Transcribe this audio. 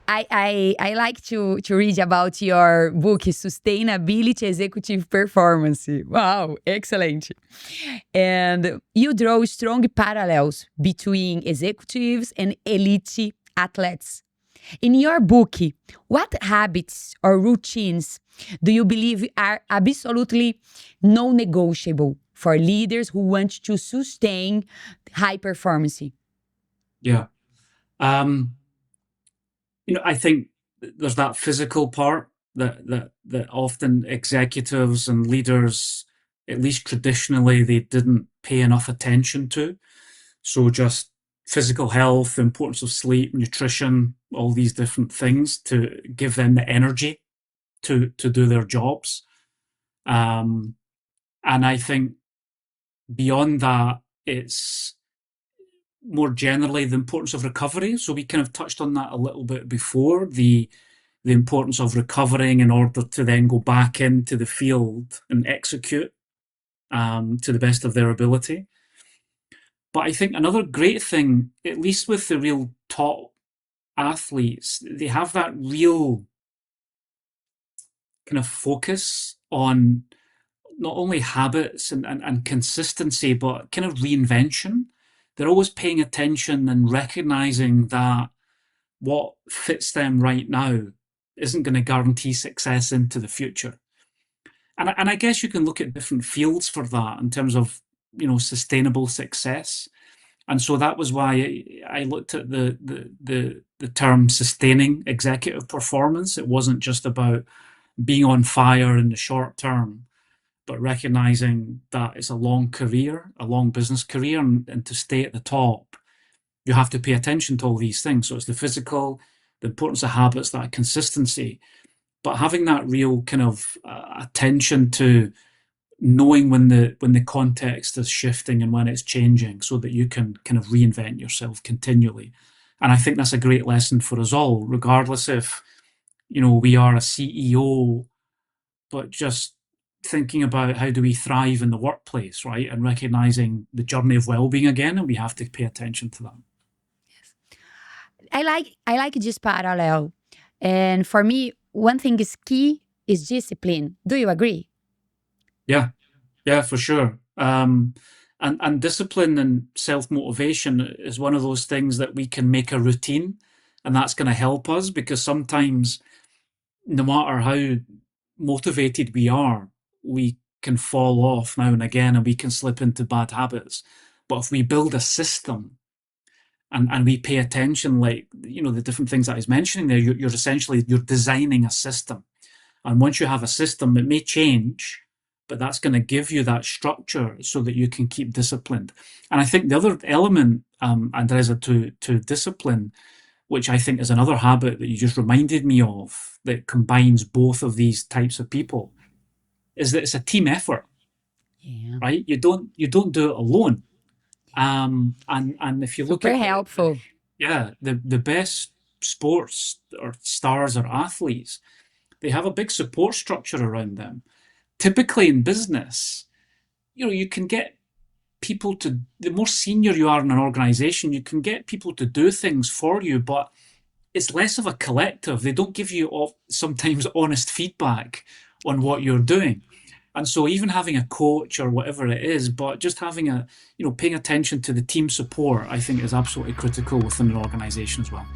I like to read about your book, Sustainability Executive Performance. Wow, excellent. And you draw strong parallels between executives and elite athletes. In your book, what habits or routines do you believe are absolutely non-negotiable for leaders who want to sustain high performance? Yeah. Um, I think there's that physical part that often executives and leaders, at least traditionally, they didn't pay enough attention to. So just physical health, the importance of sleep, nutrition, all these different things to give them the energy to do their jobs. Um, and I think beyond that, it's more generally the importance of recovery. So we kind of touched on that a little bit before, the importance of recovering in order to then go back into the field and execute to the best of their ability. But I think another great thing, at least with the real top athletes, they have that real kind of focus on not only habits and consistency, but kind of reinvention. They're always paying attention and recognizing that what fits them right now isn't going to guarantee success into the future. And I guess you can look at different fields for that in terms of, sustainable success. And so that was why I looked at the term sustaining executive performance. It wasn't just about being on fire in the short term, but recognizing that it's a long career, a long business career, and to stay at the top, you have to pay attention to all these things. So it's the physical, the importance of habits, that consistency, but having that real kind of attention to knowing when the context is shifting and when it's changing, so that you can kind of reinvent yourself continually. And I think that's a great lesson for us all, regardless if we are a CEO, but just thinking about how do we thrive in the workplace, right? And recognizing the journey of well-being again, and we have to pay attention to that. I like this parallel. And for me, one thing is key is discipline. Do you agree? Yeah, yeah, for sure. And discipline and self-motivation is one of those things that we can make a routine, and that's going to help us, because sometimes, no matter how motivated we are, we can fall off now and again and we can slip into bad habits. But if we build a system and we pay attention, like, the different things that I was mentioning there, you're essentially, you're designing a system. And once you have a system, it may change, but that's going to give you that structure so that you can keep disciplined. And I think the other element, Andresa, to discipline, which I think is another habit that you just reminded me of, that combines both of these types of people, is that it's a team effort, Yeah. right? You don't do it alone. And if you look Super at helpful. yeah, the best sports or stars or athletes, they have a big support structure around them. Typically in business, you can get people to, the more senior you are in an organization, you can get people to do things for you, but it's less of a collective. They don't give you sometimes honest feedback on what you're doing. And so even having a coach or whatever it is, but just paying attention to the team support, I think is absolutely critical within an organization as well.